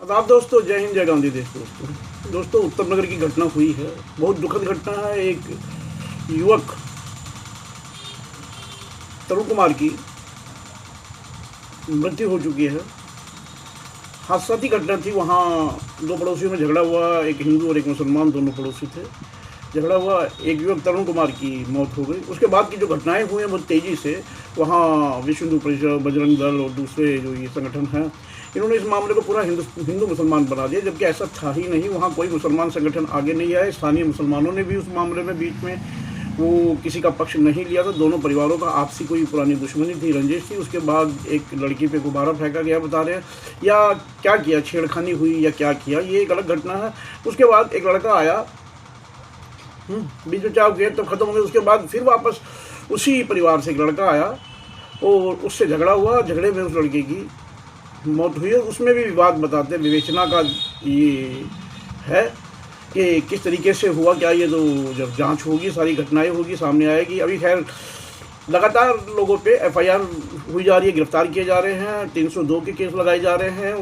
आदाब दोस्तों, जय हिंद, जय गांधी देश। दोस्तों उत्तम नगर की घटना हुई है, बहुत दुखद घटना है। एक युवक तरुण कुमार की मृत्यु हो चुकी है। हादसाती घटना थी। वहाँ दो पड़ोसियों में झगड़ा हुआ, एक हिंदू और एक मुसलमान, दोनों पड़ोसी थे। झगड़ा हुआ, एक युवक तरुण कुमार की मौत हो गई। उसके बाद की जो घटनाएं हुई हैं बहुत तेज़ी से, वहाँ विश्व हिंदू परिषद, बजरंग दल और दूसरे जो ये संगठन हैं, इन्होंने इस मामले को पूरा हिंदू मुसलमान बना दिया, जबकि ऐसा था ही नहीं। वहाँ कोई मुसलमान संगठन आगे नहीं आए। स्थानीय मुसलमानों ने भी उस मामले में बीच में वो किसी का पक्ष नहीं लिया था। दोनों परिवारों का आपसी कोई पुरानी दुश्मनी थी, रंजिश थी। उसके बाद एक लड़की पे गुब्बारा फेंका गया, बता रहे हैं, या क्या किया, छेड़खानी हुई या क्या किया, ये एक अलग घटना है। उसके बाद एक लड़का आया, बीच में चाव गए, तब खत्म हो गया। उसके बाद फिर वापस उसी परिवार से एक लड़का आया और उससे झगड़ा हुआ। झगड़े में उस लड़के की मौत हुई है। उसमें भी विवाद बताते हैं, विवेचना का ये है कि किस तरीके से हुआ, क्या ये तो जब जांच होगी, सारी घटनाएं होगी, सामने आएगी। अभी खैर लगातार लोगों पे एफआईआर हुई जा रही है, गिरफ्तार किए जा रहे हैं, 302 के केस लगाए जा रहे हैं।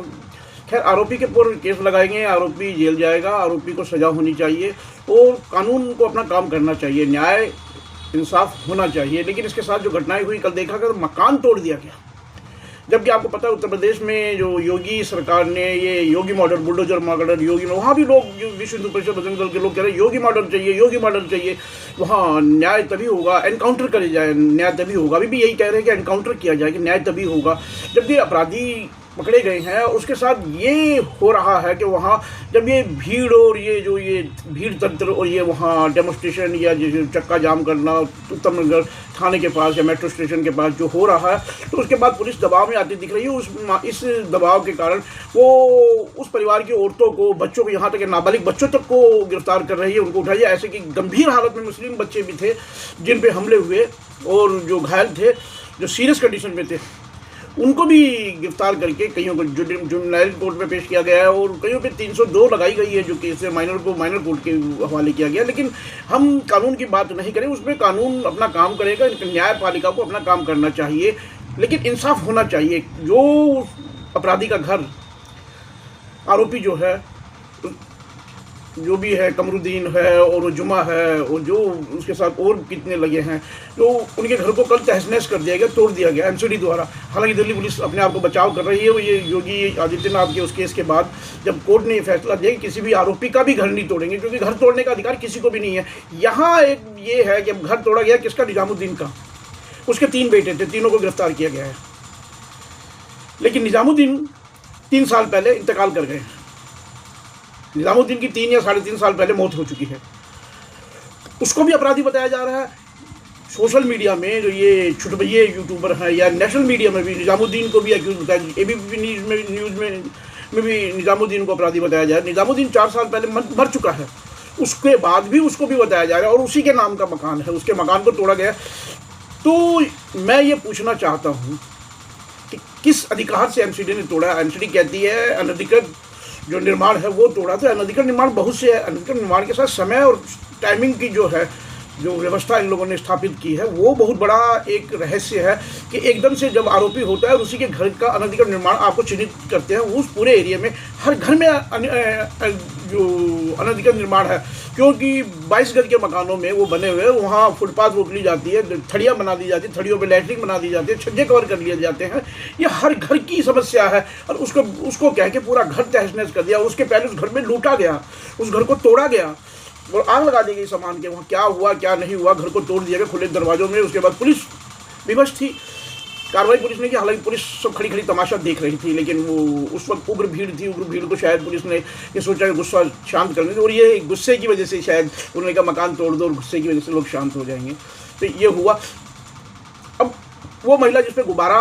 खैर आरोपी के पूर्व केस लगाएंगे, आरोपी जेल जाएगा, आरोपी को सज़ा होनी चाहिए और कानून को अपना काम करना चाहिए, न्याय इंसाफ होना चाहिए। लेकिन इसके साथ जो घटनाएं हुई, कल देखा गया मकान तोड़ दिया गया। जबकि आपको पता है उत्तर प्रदेश में जो योगी सरकार ने ये योगी मॉडल, बुलडोजर मॉडल, योगी, वहाँ भी लोग जो विश्व हिंदू परिषद, बजरंग दल के लोग कह रहे हैं योगी मॉडल चाहिए, योगी मॉडल चाहिए। वहाँ न्याय तभी होगा, एनकाउंटर करे जाए, न्याय तभी होगा। अभी भी यही कह रहे हैं कि एनकाउंटर किया जाए कि न्याय तभी होगा। जबकि अपराधी पकड़े गए हैं, उसके साथ ये हो रहा है कि वहाँ जब ये भीड़ और ये जो ये भीड़ तंत्र और ये वहाँ डेमोस्ट्रेशन या चक्का जाम करना उत्तम नगर थाने के पास या मेट्रो स्टेशन के पास जो हो रहा है, तो उसके बाद पुलिस दबाव में आती दिख रही है। इस दबाव के कारण वो उस परिवार की औरतों को, बच्चों को, यहाँ तक कि नाबालिग बच्चों तक को गिरफ्तार कर रही है, उनको उठाई है। ऐसे कि गंभीर हालत में मुस्लिम बच्चे भी थे जिन पे हमले हुए और जो घायल थे, जो सीरियस कंडीशन में थे, उनको भी गिरफ्तार करके कईयों को जुवेनाइल कोर्ट में पेश किया गया है और कईयों पे 302 लगाई गई है, जो केस है माइनर को माइनर कोर्ट के हवाले किया गया। लेकिन हम कानून की बात नहीं करें, उसमें कानून अपना काम करेगा, न्यायपालिका को अपना काम करना चाहिए, लेकिन इंसाफ होना चाहिए। जो अपराधी का घर, आरोपी जो है, जो भी है, कमरुद्दीन है और जुमा है और जो उसके साथ और कितने लगे हैं, तो उनके घर को कल तहस नहस कर दिया गया, तोड़ दिया गया एमसीडी द्वारा। हालांकि दिल्ली पुलिस अपने आप को बचाव कर रही है। वो ये योगी आदित्यनाथ के उस केस के बाद जब कोर्ट ने ये फैसला दिया कि किसी भी आरोपी का भी घर नहीं तोड़ेंगे, क्योंकि घर तोड़ने का अधिकार किसी को भी नहीं है। यहाँ एक ये है कि अब घर तोड़ा गया किसका, निजामुद्दीन का। उसके 3 बेटे थे, तीनों को गिरफ्तार किया गया है। लेकिन निजामुद्दीन 3 साल पहले इंतकाल कर गए। निजामुद्दीन की 3 या 3.5 साल पहले मौत हो चुकी है। उसको भी अपराधी बताया जा रहा है। सोशल मीडिया में जो ये छुटभैये यूट्यूबर हैं या नेशनल मीडिया में भी निजामुद्दीन को भी एक्यूज बताया, एबीपी न्यूज़ में भी निजामुद्दीन को अपराधी बताया जा रहा है। निजामुद्दीन 4 साल पहले मर चुका है, उसके बाद भी उसको भी बताया जा रहा है और उसी के नाम का मकान है, उसके मकान को तोड़ा गया। तो मैं ये पूछना चाहता हूँ कि किस अधिकार से एमसीडी ने तोड़ा। एमसीडी कहती है अनधिकृत जो निर्माण है वो तोड़ा, तो अनधिकृत निर्माण बहुत से है। अनधिकृत निर्माण के साथ समय और टाइमिंग की जो है, जो व्यवस्था इन लोगों ने स्थापित की है, वो बहुत बड़ा एक रहस्य है कि एकदम से जब आरोपी होता है और उसी के घर का अनधिकृत निर्माण आपको चिन्हित करते हैं, उस पूरे एरिया में हर घर में जो अनधिकृत निर्माण है, क्योंकि 22 गज के मकानों में वो बने हुए, वहाँ फुटपाथ रोक ली जाती है, थड़ियाँ बना दी जाती है, थड़ियों पे लैट्रिन बना दी जाती है, छज्जे कवर कर लिए जाते हैं। ये हर घर की समस्या है और उसको कह के पूरा घर तहस नहस कर दिया। उसके पहले उस घर में लूटा गया, उस घर को तोड़ा गया और आग लगा दी गई सामान के। वहाँ क्या हुआ क्या नहीं हुआ, घर को तोड़ दिया गया खुले दरवाजों में। उसके बाद पुलिस विवश थी, कार्रवाई पुलिस ने की। हालांकि पुलिस सब खड़ी खड़ी तमाशा देख रही थी, लेकिन वो उस वक्त उग्र भीड़ थी। उग्र भीड़ को शायद पुलिस ने ये सोचा कि गुस्सा शांत करने दे, और ये गुस्से की वजह से शायद उन्होंने कहा मकान तोड़ दो और गुस्से की वजह से लोग शांत हो जाएंगे। तो ये हुआ। अब वो महिला जिस पर गुब्बारा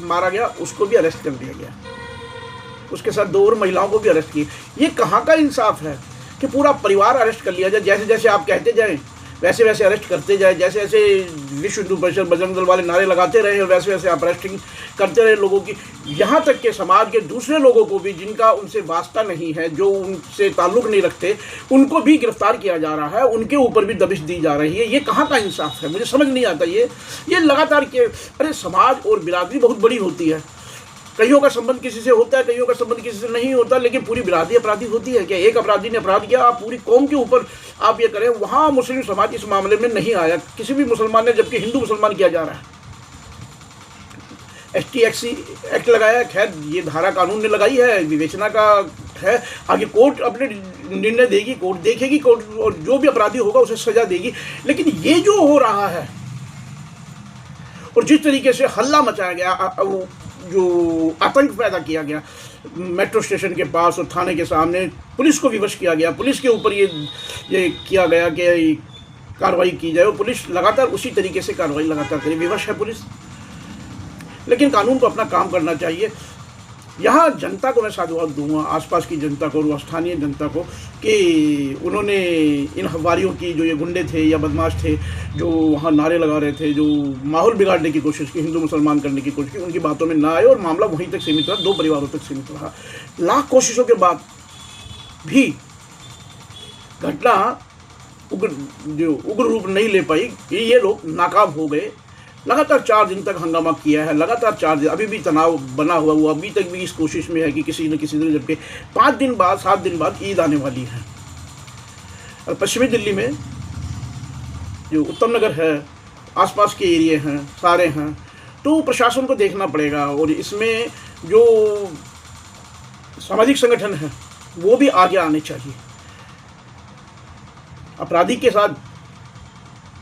मारा गया उसको भी अरेस्ट कर दिया गया, उसके साथ 2 और महिलाओं को भी अरेस्ट किए। ये कहाँ का इंसाफ है कि पूरा परिवार अरेस्ट कर लिया जाए? जैसे जैसे आप कहते जाएं वैसे वैसे अरेस्ट करते जाए, जैसे जैसे विश्व हिंदू परिषद, बजरंग दल वाले नारे लगाते रहे और वैसे वैसे आप अरेस्टिंग करते रहे लोगों की। यहाँ तक के समाज के दूसरे लोगों को भी, जिनका उनसे वास्ता नहीं है, जो उनसे ताल्लुक़ नहीं रखते, उनको भी गिरफ्तार किया जा रहा है, उनके ऊपर भी दबिश दी जा रही है। ये कहाँ का इंसाफ है? मुझे समझ नहीं आता। ये लगातार के, अरे समाज और बिरादरी बहुत बड़ी होती है। कईयों का संबंध किसी से होता है, कईयों का संबंध किसी से नहीं होता, लेकिन पूरी बिरादरी अपराधी होती है क्या? एक अपराधी ने अपराध किया, आप पूरी कौम के ऊपर आप ये करें। वहाँ मुस्लिम समाज इस मामले में नहीं आया, किसी भी मुसलमान ने, जबकि हिंदू मुसलमान किया जा रहा है। ST एक्ट लगाया, खैर ये धारा कानून ने लगाई है, विवेचना का है, आगे कोर्ट अपने निर्णय देगी, कोर्ट देखेगी, कोर्ट और जो भी अपराधी होगा उसे सजा देगी। लेकिन ये जो हो रहा है और जिस तरीके से हल्ला मचाया गया, जो आतंक पैदा किया गया मेट्रो स्टेशन के पास और थाने के सामने, पुलिस को विवश किया गया, पुलिस के ऊपर ये किया गया कि कार्रवाई की जाए, और पुलिस लगातार उसी तरीके से कार्रवाई लगातार करे, विवश है पुलिस। लेकिन कानून को अपना काम करना चाहिए। यहाँ जनता को मैं साधुवाद दूंगा, आसपास की जनता को और स्थानीय जनता को, कि उन्होंने इन हवारियों की, जो ये गुंडे थे या बदमाश थे जो वहाँ नारे लगा रहे थे, जो माहौल बिगाड़ने की कोशिश की, हिंदू मुसलमान करने की कोशिश की, उनकी बातों में ना आए और मामला वहीं तक सीमित रहा, 2 परिवारों तक सीमित रहा। लाख कोशिशों के बाद भी घटना उग्र रूप नहीं ले पाई, ये लोग नाकाम हो गए। लगातार 4 दिन तक हंगामा किया है, लगातार 4 दिन, अभी भी तनाव बना हुआ, वो अभी तक भी इस कोशिश में है कि किसी न किसी दिन, जबकि 5 दिन बाद 7 दिन बाद ईद आने वाली है। और पश्चिमी दिल्ली में जो उत्तम नगर है, आसपास के एरिए हैं, सारे हैं, तो प्रशासन को देखना पड़ेगा। और इसमें जो सामाजिक संगठन है वो भी आगे आने चाहिए। अपराधी के साथ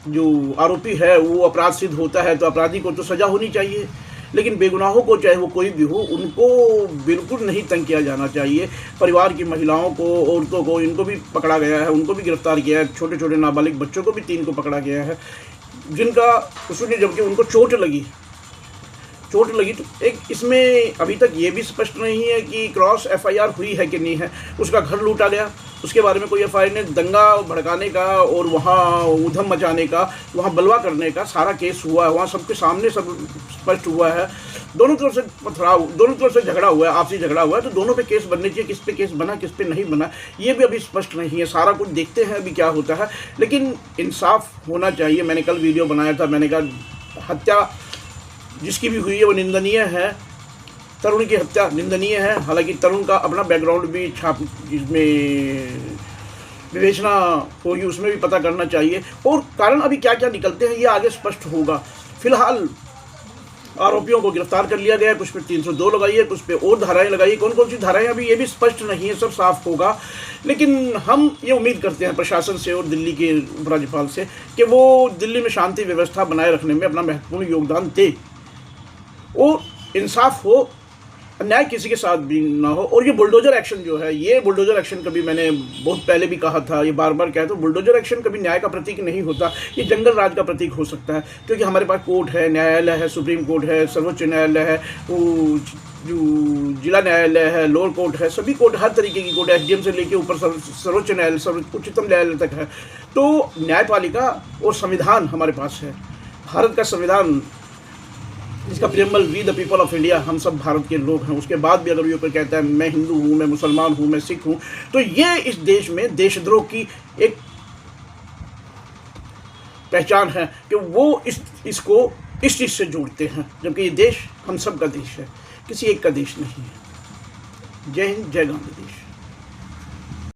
जो आरोपी है वो अपराध सिद्ध होता है तो अपराधी को तो सजा होनी चाहिए, लेकिन बेगुनाहों को, चाहे वो कोई भी हो, उनको बिल्कुल नहीं तंग किया जाना चाहिए। परिवार की महिलाओं को, औरतों को, इनको भी पकड़ा गया है, उनको भी गिरफ्तार किया है। छोटे छोटे नाबालिग बच्चों को भी 3 को पकड़ा गया है, जिनका उसने, जबकि उनको चोट लगी। तो एक इसमें अभी तक ये भी स्पष्ट नहीं है कि क्रॉस FIR हुई है कि नहीं है। उसका घर लूटा गया, उसके बारे में कोई FIR नहीं, दंगा भड़काने का और वहाँ उधम मचाने का, वहाँ बलवा करने का सारा केस हुआ है, वहाँ सबके सामने सब स्पष्ट हुआ है। दोनों तरफ से पथराव, दोनों तरफ से झगड़ा हुआ है, आपसी झगड़ा हुआ है, तो दोनों पे केस बनने चाहिए। किस पे केस बना, किस पे नहीं बना, ये भी अभी स्पष्ट नहीं है। सारा कुछ देखते हैं अभी क्या होता है, लेकिन इंसाफ होना चाहिए। मैंने कल वीडियो बनाया था, मैंने कहा हत्या जिसकी भी हुई है वो निंदनीय है, तरुण की हत्या निंदनीय है। हालांकि तरुण का अपना बैकग्राउंड भी जिसमें विवेचना होगी, उसमें भी पता करना चाहिए, और कारण अभी क्या क्या निकलते हैं ये आगे स्पष्ट होगा। फिलहाल आरोपियों को गिरफ्तार कर लिया गया, कुछ पे 302 लगाई है, कुछ पे और धाराएं लगाई, कौन कौन सी धाराएं अभी ये भी स्पष्ट नहीं है, सब साफ होगा। लेकिन हम ये उम्मीद करते हैं प्रशासन से और दिल्ली के उपराज्यपाल से कि वो दिल्ली में शांति व्यवस्था बनाए रखने में अपना महत्वपूर्ण योगदान दे और इंसाफ हो, अन्याय किसी के साथ भी ना हो। और ये बुलडोजर एक्शन जो है, ये बुलडोजर एक्शन कभी, मैंने बहुत पहले भी कहा था, ये बार बार कहता हूँ, बुलडोजर एक्शन कभी न्याय का प्रतीक नहीं होता, ये जंगल राज का प्रतीक हो सकता है। क्योंकि हमारे पास कोर्ट है, न्यायालय है, सुप्रीम कोर्ट है, सर्वोच्च न्यायालय है, जो जिला न्यायालय है, लोअर कोर्ट है, सभी कोर्ट, हर तरीके की कोर्ट, SDM से लेके ऊपर सर्वोच्च न्यायालय, उच्चतम न्यायालय तक है। तो न्यायपालिका और संविधान हमारे पास है, भारत का संविधान जिसका preamble we the people of India, हम सब भारत के लोग हैं। उसके बाद भी अगर ये कोई कहता है मैं हिंदू हूँ, मैं मुसलमान हूँ, मैं सिख हूँ, तो ये इस देश में देशद्रोह की एक पहचान है कि वो इसको इस चीज़ से जोड़ते हैं, जबकि ये देश हम सब का देश है, किसी एक का देश नहीं है। जय हिंद, जय गांधी देश।